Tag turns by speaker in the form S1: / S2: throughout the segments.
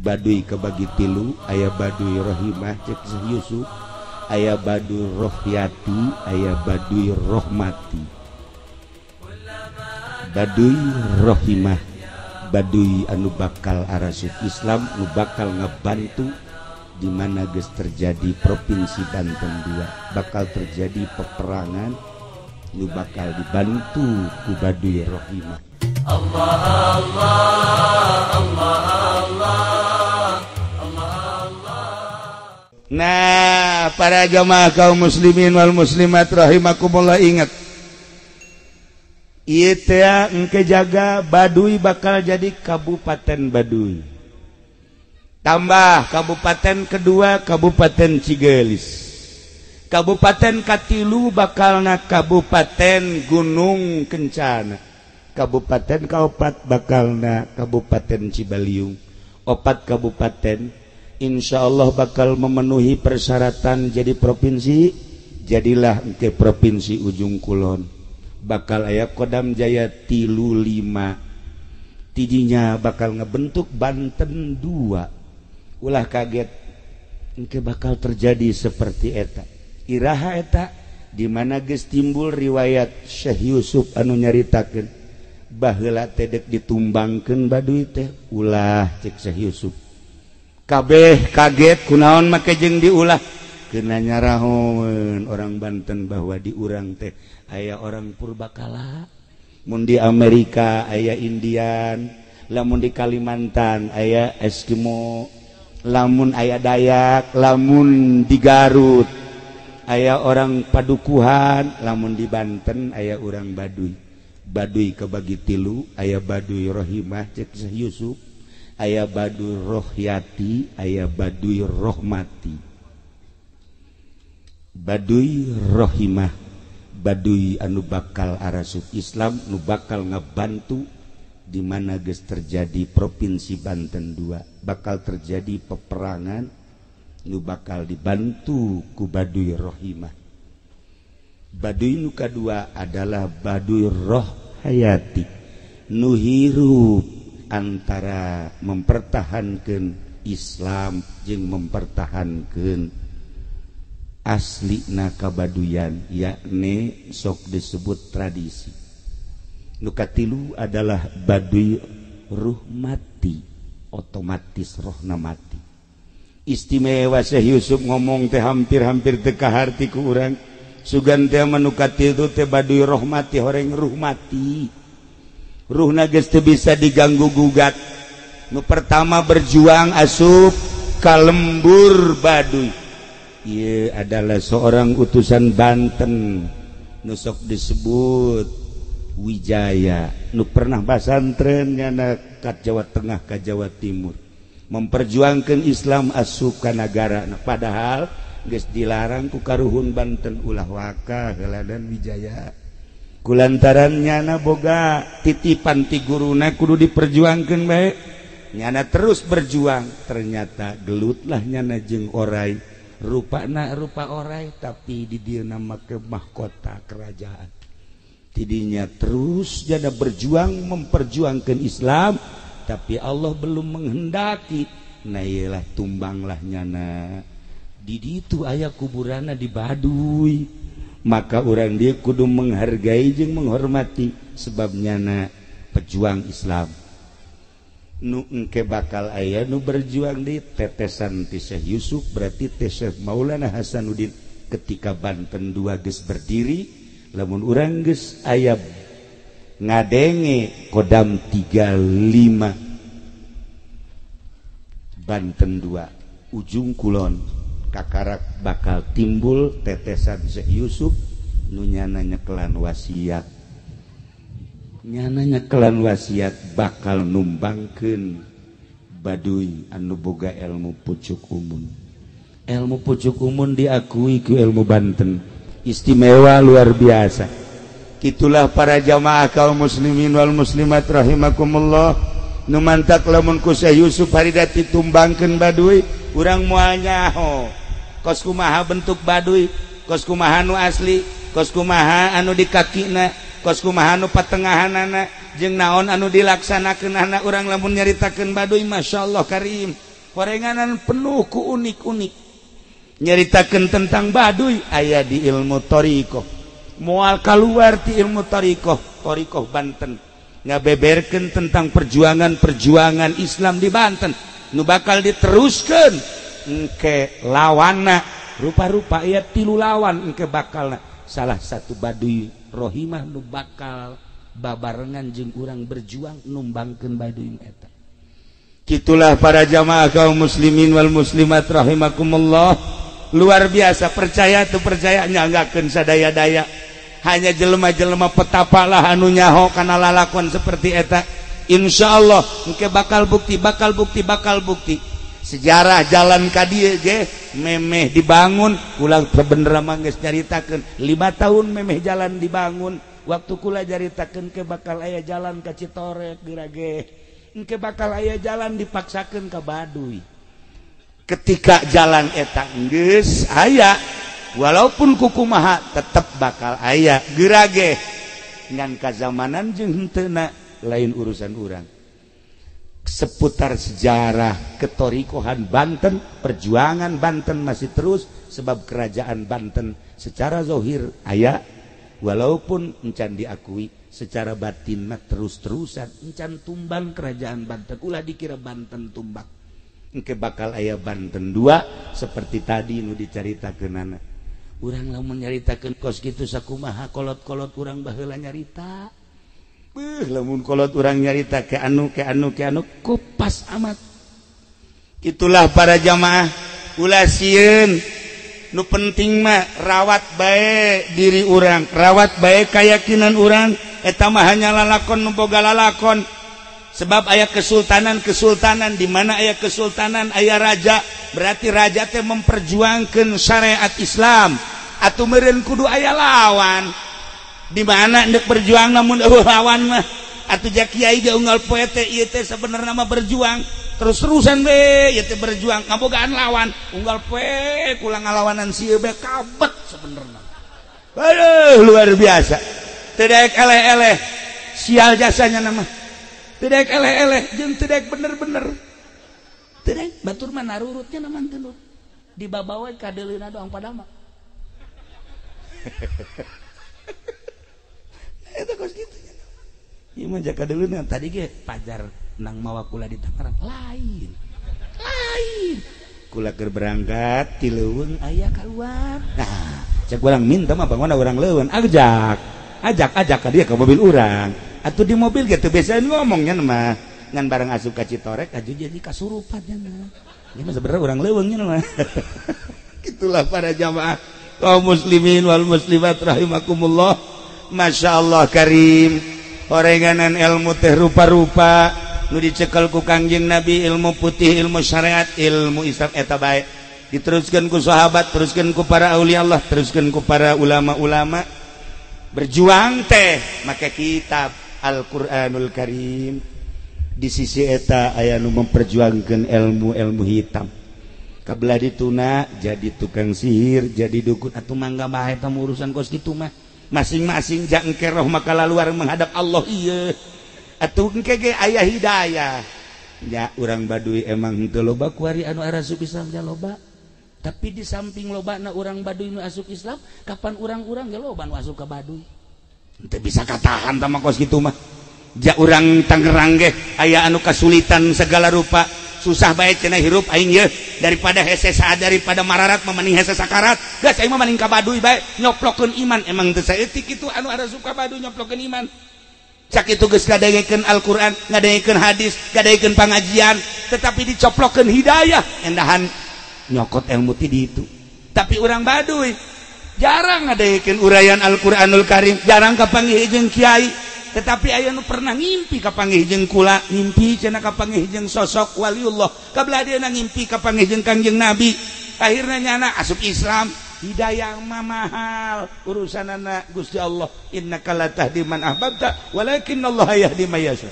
S1: Baduy kebagi tilu, aya Baduy Rohimah cek Yusuf, aya Baduy Rohyati, aya Baduy Rohmati. Baduy Rohimah, Baduy anu bakal arasuk Islam, nu bakal ngebantu di mana geus terjadi provinsi Banten 2, bakal terjadi peperangan, nu bakal dibantu ku Baduy Rohimah. Allah Allah Allah Allah Allah Allah. Nah, para jamaah kaum muslimin wal muslimat rahimakumullah, ingat ieu teh engke jaga Baduy bakal jadi Kabupaten Baduy. Tambah kabupaten kedua Kabupaten Cigelis. Kabupaten katilu bakalna Kabupaten Gunung Kencana. Kabupaten kaopat bakalna Kabupaten Cibaliung. 4 kabupaten insyaallah bakal memenuhi persyaratan jadi provinsi. Jadilah engke provinsi Ujung Kulon. Bakal aya Kodam Jaya 35. Tidinya bakal ngebentuk Banten 2. Ulah kaget engke bakal terjadi seperti eta. Iraha eta di mana geus timbul riwayat Syekh Yusuf anu nyaritakeun baheula teh dek ditumbangkeun Baduy teh. Ulah cek Syekh Yusuf. Kabeh kaget kunaon make jeung diulah. Keuna nyarahoeun orang Banten bahwa di urang teh aya orang purbakala. Mun di Amerika aya Indian, lamun di Kalimantan aya Eskimo, lamun aya Dayak, lamun di Garut aya orang Padukuhan, lamun di Banten aya orang Baduy. Baduy kebagi tilu, aya Baduy Rohimah cek Syekh Yusuf, aya Baduy Rohyati, aya Baduy Rohmati. Baduy Rohimah, Baduy anu bakal arasuk Islam, nu bakal ngebantu di mana geus terjadi provinsi Banten 2, bakal terjadi peperangan, nu bakal dibantu ku Baduy Rohimah. Baduy nu kadua adalah Baduy Rohayati, nu hirup antara mempertahankeun Islam jeung mempertahankeun aslina kabaduyan, yakni sok disebut tradisi. Nu katilu adalah Baduy Ruhmati, otomatis rohna mati. Istimewa Syekh Yusuf ngomong teh hampir-hampir teu kaharti ku urang. Sugan teh manukati itu teh Baduy Rohmati, horeng ruh mati. Ruhna geus teu bisa diganggu gugat. Nu pertama berjuang asup ka lembur Baduy. Ieu adalah seorang utusan Banten nu sok disebut Wijaya, nu pernah basantren nyana ka Jawa Tengah ka Jawa Timur, memperjuangkan Islam asup ka nagara. Nah, padahal geus dilarang ku karuhun Banten ulah waka heuladan Wijaya. Kulantaran nyana boga titipan ti guruna kudu diperjuangkeun bae. Nyana terus berjuang, ternyata gelutlah nyana jeung oray. Rupana rupa oray tapi di dieu nama ke mahkota kerajaan. Tidinya terus jana berjuang memperjuangkan Islam, tapi Allah belum menghendaki. Nah iyalah tumbanglah nyana. Di ditu aya kuburana di Baduy. Maka orang dia kudu menghargai jeung menghormati sebab nyana pejuang Islam. Nu engke bakal aya nu berjuang di tetesan ti Syekh Yusuf, berarti teh Syekh Maulana Hasanuddin ketika Banten 2 geus berdiri, lamun urang geus aya ngadenge Kodam 35 Banten 2 Ujung Kulon kakarak bakal timbul tetesan Syekh Yusuf nu nyana nyekelan wasiat. Nyana nyekelan wasiat bakal numbangkeun Baduy anu boga ilmu pucuk umun. Ilmu pucuk umun diakui ku ilmu Banten, istimewa luar biasa. Itulah para jamaah kaum muslimin wal muslimat rahimakumullah, nu mantak lamun ku Syekh Yusuf harida ditumbangkeun Baduy, urang moal nyaho kos kumaha bentuk Baduy, kos kumaha nu asli, kos kumaha anu di kakina, kos kumaha anu patengahanana, jeung naon anu dilaksanakeunana. Urang lamun nyaritakeun Baduy masyaallah karim, Horenganan penuh ku unik-unik. Nyeritakeun tentang Baduy aya di ilmu thariqah. Moal keluar ti ilmu thariqah Banten. Ngabeberkeun tentang perjuangan Islam di Banten. Nu bakal diteruskeun engke lawanna rupa-rupa aya 3 lawan engke bakalna. Salah satu Baduy Rohimah nu bakal babarengan jeung urang berjuang numbangkeun Baduy eta. Kitulah para jamaah kaum muslimin wal muslimat rahimakumullah. Luar biasa, percaya tuh percaya nyanggakeun sadaya-daya. Hanya jelema-jelema petapa lah anu nyaho kana lalakon seperti eta. Insyaallah engke bakal bukti. Sejarah jalan ka dieu ge memeh dibangun, kula bener mah geus nyaritakeun 5 tahun memeh jalan dibangun. Waktu kula nyaritakeun ke bakal aya jalan ka Citorek gerage. Engke bakal aya jalan dipaksakeun ka Baduy. Ketika jalan eta geus aya walaupun kukumaha tetep bakal aya gerage ngan kazamanan jeung henteu lain urusan urang. Seputar sejarah ketorikohan Banten, perjuangan Banten masih terus sebab kerajaan Banten secara zahir aya walaupun encan diakui secara batin mah terus-terusan encan tumbang kerajaan Banten. Ulah dikira Banten tumbang. Engke bakal aya Banten 2 seperti tadi nu dicaritakeunana. Urang lamun nyaritakeun kos kitu sakumaha kolot-kolot urang baheula nyarita. Lamun kolot urang nyarita ke anu kupas amat. Itulah para jamaah ulah sieun nu penting mah rawat bae diri urang, rawat bae keyakinan urang eta mah hanya lalakon nu boga lalakon. Sebab aya kesultanan di mana aya kesultanan aya raja, berarti raja teh memperjuangkeun syariat Islam. Atuh meureun kudu aya lawan. Di mana endek berjuang namun lawan mah atuh jak kiai ge unggal poe teh ieu teh sabenerna mah berjuang terus-terusan we ieu teh berjuang ngabogaan lawan unggal poe kula ngalawanan sieu be kabet sabenerna. Aduh luar biasa. Teu daek eleh-eleh sial jasanya nama. Teu daek eleh-eleh jeung teu daek bener-bener. Teu daek batur mah narurutnya naman teu dibabawe ka deulina doang padama. Eta kos kitu nya. Ieu mah jaka deulina tadi ge pajar nang mawa kula di Tangerang lain. Kula keur berangkat ti leuweung aya keluar. Nah, cek urang minta mah bangunna urang leuweung ajak ka dia ke mobil urang. Atuh di mobil ge teu biasa ngomongnya mah ngan bareng asup ka Citorek aju jadi kasurupan nya mah. Ieu mah sebenarnya urang leuweung nya mah. Itulah para jamaah kaum muslimin wal muslimat rahimakumullah. Masya Allah karim horenganan ilmu teh rupa-rupa nu dicekel ku Kangjeng Nabi ilmu putih ilmu syariat ilmu Islam eta bae diteruskeun ku sahabat teruskeun ku para aulia Allah teruskeun ku para ulama-ulama berjuang teh make kitab Al-Qur'anul Karim di sisi eta aya nu memperjuangkeun ilmu-ilmu hitam kabelah dituna jadi tukang sihir jadi dukun atuh mangga bae eta urusan kos kitu mah masing-masing jak engke roh maka laluar menghadap Allah ieu atuh engke ge aya hidayah nya urang Baduy emang henteu loba kuari anu arasup Islam nya loba tapi di samping lobana urang Baduy nu asup Islam kapan urang-urang ge loba nu asup ka Baduy henteu bisa katahan tah kos kitu mah ja urang Tangerang ge aya anu kasulitan segala rupa susah bae cenah hirup aing ye daripada hese saat daripada mararat memaning hese sakarat geus aing mah maning ka Baduy bae nyoplokeun iman emang teu saeutik kitu anu arasup ka Baduy nyoplokeun iman cak itu geus ngadengekeun Al-Qur'an ngadengekeun hadis ngadengekeun pangajian tetapi dicoplokeun hidayah endahan nyokot ilmu ti ditu tapi urang Baduy jarang ngadengekeun uraian Al-Qur'anul Karim jarang kapanggih jeung kiai tetapi aya nu pernah ngimpi kapanggih jeung kula ngimpi cenah kapanggih jeung sosok waliullah kabelah dia ngimpi kapanggih jeung Kangjeng Nabi akhirna nyana asup Islam hidayah mah mahal urusanana Gusti Allah innaka latahdi man ahbabta walakinnallaha yahdi may yasha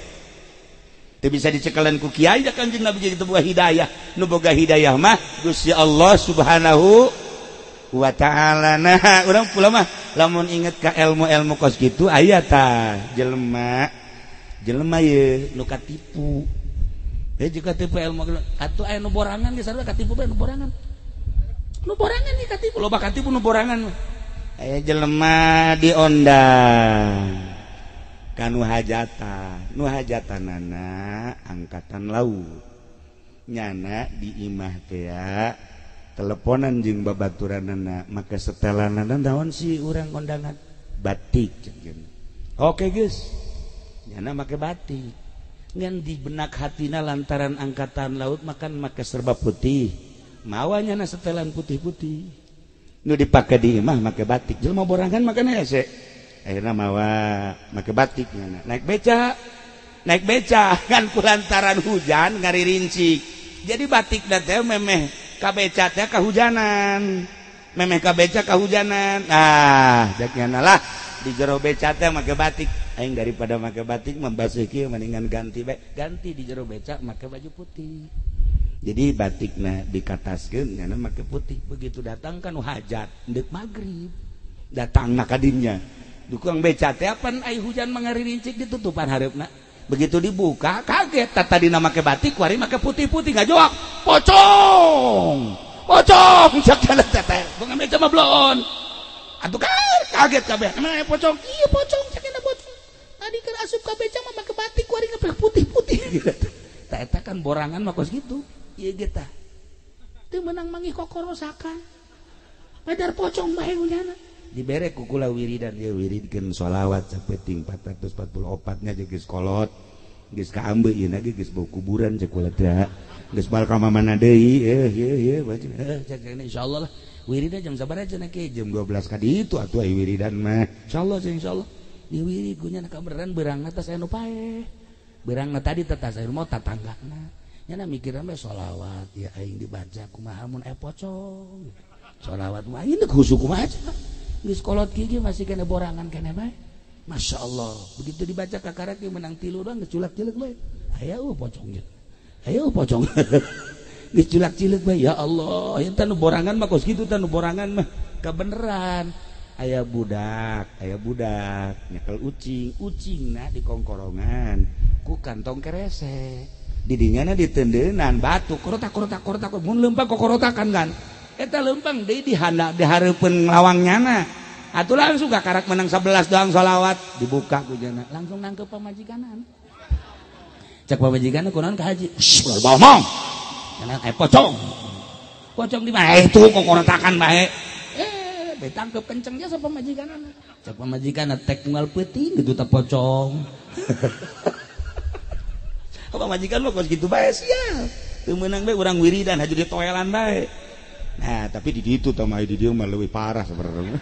S1: teu bisa dicekelan ku kiai da Kangjeng Nabi jadi boga hidayah nu boga hidayah mah Gusti Allah subhanahu wa ta'ala. Nah urang pula mah lamun inget ka ilmu-ilmu kos kitu aya tah jelema ye nu katipu juga tipe ilmu atuh aya nu borangan geus sarua katipu bae nu borangan nih katipu loba katipu nu borangan aya jelema diondang kanu hajatan hajatanana angkatan laut nyana di imah teh teleponan jeung babaturanana maka setelanana naon si urang kondangan batik cenah oke geus nyana make batik ngan di benak hatina lantaran angkatan laut makan make serba putih mawanya na setelan putih-putih nu dipake di imah make batik jelema borangan makan hese akhirna mawa make batik nyana naik beca kan kulantaran hujan ngaririncik jadi batik da teh memeh ka beca teh kahujanan cek nyana lah di jero beca teh make batik aing daripada make batik membasuh kieu mendingan ganti di jero beca make baju putih jadi batikna dikataskeun nyana make putih begitu datang kan hajat deuk magrib datangna ka dinya dukang beca teh apan ai hujan mangaririncik ditutupan hareupna begitu dibuka kaget tadina make batik kuari make putih-putih ngajoak pocong cak kana teh bunga beca mah blon atuh kaget kabeh emang pocong iya pocong cak kana pocong tadi kan asup ka beca mah make batik kuari make putih-putih tah eta kan borangan mah kos kitu ieu ge tah teu meunang manggih kokorosakan padar pocong bae nyana dibere ku kula wiridan ieu wiridkeun sholawat sapeting 444 nya jeung geus kolot geus kaambe ieu na geus bau kuburan cek kula teh geus bal ka mana deui ieu baca cek insyaallah lah wiridan jam sabaraha cenah ke jam 12 ka ditu atuh ai wiridan mah insyaallah di wirid nya kabeneran beurangna teh anu paeh beurangna tadi teh tas mau tatanggana nyana mikiran we sholawat ya aing dibaca kumaha mun aya pocong sholawat mah aing khusyuk kumaha geus kolot kieu masih kena borangan kene bae masyaallah begitu dibaca kakarek menang 3 doang geus culak-cileuk bae aya pocong geus culak-cileuk bae ya Allah eta nu borangan mah kos kitu teh nu borangan mah kabeneran aya budak nyekel ucingna di kongkorongan ku kantong kerese di dinyana ditendeunan batu korotak mun leumpang kokorotakan kan eta leumpang deui di hareupeun lawangnyana atuh langsung karak menang 11 doang sholawat dibuka ku jana langsung nangkep pamajikanan cek pamajikanna kunaon ka haji ngomong kana pocong di mana itu kokorotakan bae ditangkep kencengnya sa pamajikanna cek pamajikanna tek tunggal peuting gitu teh pocong pamajikan mah kos kitu bae sia teu meunang bae urang wiridan haju ditoelan bae nah tapi di ditu tah mah di dieu mah leuwih parah sabarang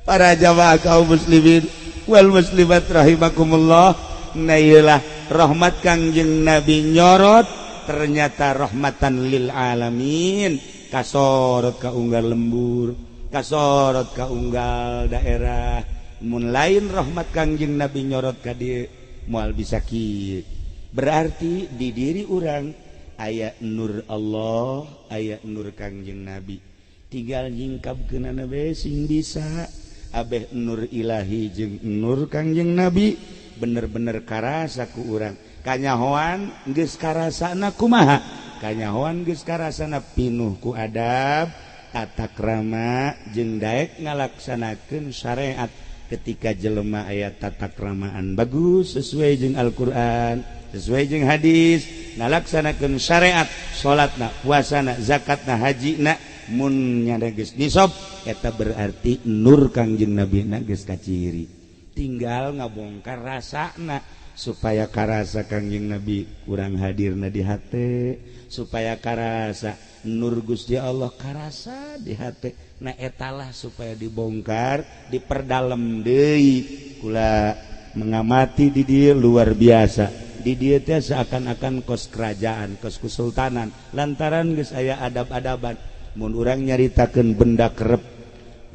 S1: para jamaah kaum muslimin wal muslimat rahimakumullah nailah rahmat Kangjeng Nabi nyorot ternyata rahmatan lil alamin kasorot ka unggal lembur kasorot ka unggal daerah mun lain rahmat Kangjeng Nabi nyorot ka dieu moal bisa kieu berarti di diri urang aya nur Allah aya nur Kangjeng Nabi tinggal nyingkapkeunana bae sing bisa abeh nur ilahi jeung nur Kangjeng Nabi bener-bener karasa ku urang kanyahoan geus karasana kumaha kanyahoan geus karasana pinuh ku adab tata krama jeung daek ngalaksanakeun syariat ketika jelema aya tata kramaan bagus sesuai jeung Al-Qur'an sesuai jeung hadis ngalaksanakeun syariat salatna puasana zakatna hajina mun nyana geus nisab eta berarti nur Kangjeng Nabi na geus kaciri tinggal ngabongkar rasana supaya karasa Kangjeng Nabi kurang hadirna di hate supaya karasa nur Gusti Allah karasa di hate na etalah supaya dibongkar diperdalam deui kula mengamati di dieu luar biasa di dieu teh seakan-akan kos kerajaan kos kesultanan lantaran geus aya adab-adaban mun urang nyaritakeun benda kerep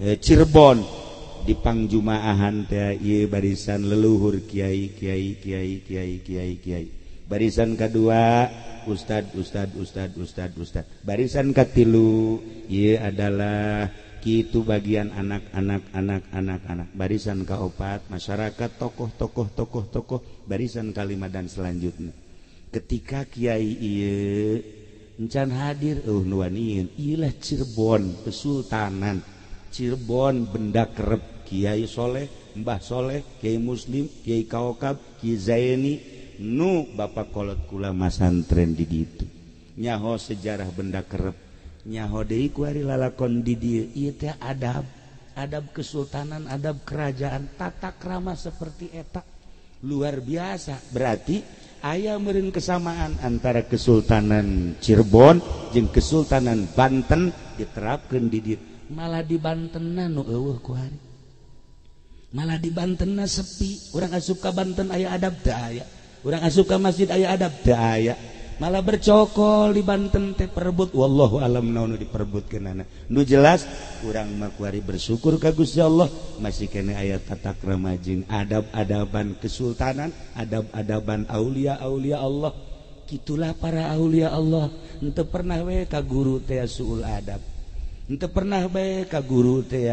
S1: Cirebon di pangjumaahan teh ieu barisan leluhur kiai barisan kedua ustad barisan katilu ieu adalah kitu bagian anak-anak barisan kaopat masyarakat tokoh barisan kalima dan selanjutnya ketika Kiai encan hadir nuaniin ilah Cirebon Kesultanan Cirebon benda kerep Kiai Soleh Mbah Soleh Kiai Muslim Kiai Kaokab Kiai Zaini nu Bapak kolot kula masantren di ditu nyaho sejarah benda kerep nyaho deui ku ari lalakon di dieu ieu teh adab kesultanan adab kerajaan tata krama seperti eta luar biasa berarti aya meureun kesamaan antara Kesultanan Cirebon jeung Kesultanan Banten diterapkeun di dieu malah di Bantenna nu eueuh ku hari malah di Bantenna sepi urang asup ka Banten aya adab teu aya urang asup ka masjid aya adab teu aya malah bercokol di Banten teh perebut wallahu alam naon diperebutkeunana nu jelas urang mah kuari bersyukur ka Gusti Allah masih kene aya tata krama jeung adab-adaban kesultanan adab-adaban aulia-aulia Allah kitulah para aulia Allah henteu pernah we ka guru teh suul adab henteu pernah bae ka guru teh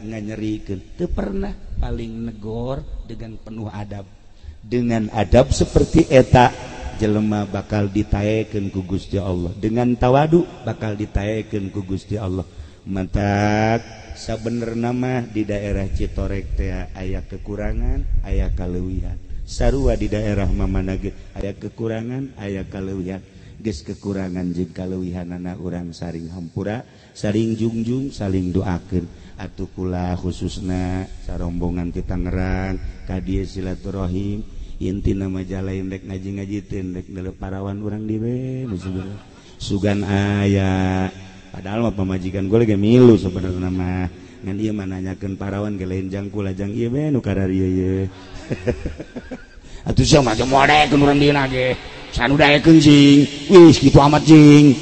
S1: nganyerikeun teu pernah paling negor dengan penuh adab seperti eta jelema bakal ditaekeun ku Gusti Allah dengan tawadu bakal ditaekeun ku Gusti Allah mantak sabenerna mah di daerah Citorek teh aya kekurangan aya kaleuwihan sarua di daerah mamana ge aya kekurangan aya kaleuwihan geus kekurangan jeung kaleuwihanana urang saring hampura saling jungjung saling doakeun atuh kula khususna sarombongan ti Tangerang ka dieu silaturahim inti nama jalain rek ngaji-ngajiteun rek neuleuh parawan urang dieu sugan aya padahal mah pamajikan gue lagi milu sebenarnya mah ngan ieu mah nanyakeun parawan ge lain jangkul ajang ieu we nu kararieu ye atuh sia mah modekeun urang dieu ge sanu daekeun cing wis kitu amat cing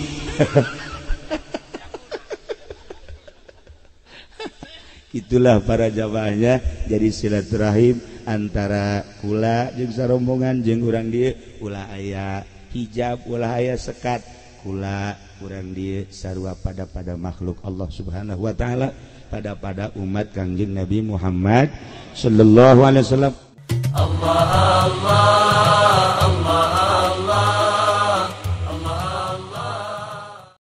S1: itulah para jamaahnya jadi silaturahim antara kula jeung sarombongan jeung urang dieu ulah aya hijab ulah aya sekat kula urang dieu sarua pada makhluk Allah Subhanahu wa taala pada umat Kangjeng Nabi Muhammad sallallahu alaihi wasallam. Allah